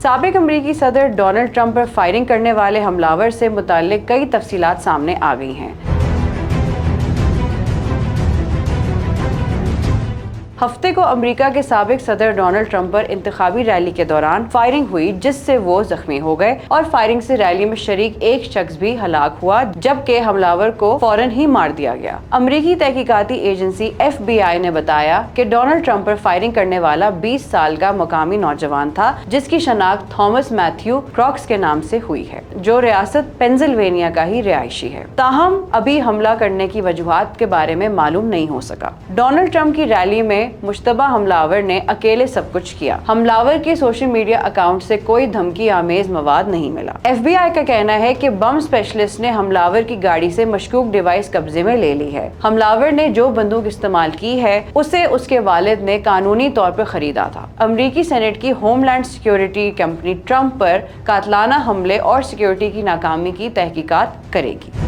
سابق امریکی صدر ڈونلڈ ٹرمپ پر فائرنگ کرنے والے حملاور سے متعلق کئی تفصیلات سامنے آ گئی ہیں۔ ہفتے کو امریکہ کے سابق صدر ڈونلڈ ٹرمپ پر انتخابی ریلی کے دوران فائرنگ ہوئی، جس سے وہ زخمی ہو گئے اور فائرنگ سے ریلی میں شریک ایک شخص بھی ہلاک ہوا، جبکہ حملاور کو فوراً ہی مار دیا گیا۔ امریکی تحقیقاتی ایجنسی FBI نے بتایا کہ ڈونلڈ ٹرمپ پر فائرنگ کرنے والا 20 سال کا مقامی نوجوان تھا، جس کی شناخت تھامس میتھیو کراکس کے نام سے ہوئی ہے، جو ریاست پینسلوینیا کا ہی رہائشی ہے۔ تاہم ابھی حملہ کرنے کی وجوہات کے بارے میں معلوم نہیں ہو سکا۔ ڈونلڈ ٹرمپ کی ریلی میں مشتبہ حملاور نے اکیلے سب کچھ کیا۔ حملاور کے سوشل میڈیا اکاؤنٹ سے کوئی دھمکی آمیز مواد نہیں ملا۔ FBI کا کہنا ہے کہ بم اسپیشلسٹ نے حملاور کی گاڑی سے مشکوک ڈیوائس قبضے میں لے لی ہے۔ حملاور نے جو بندوق استعمال کی ہے اسے اس کے والد نے قانونی طور پر خریدا تھا۔ امریکی سینیٹ کی homeland security committee Trump پر قاتلانہ حملے اور سیکیورٹی کی ناکامی کی تحقیقات کرے گی۔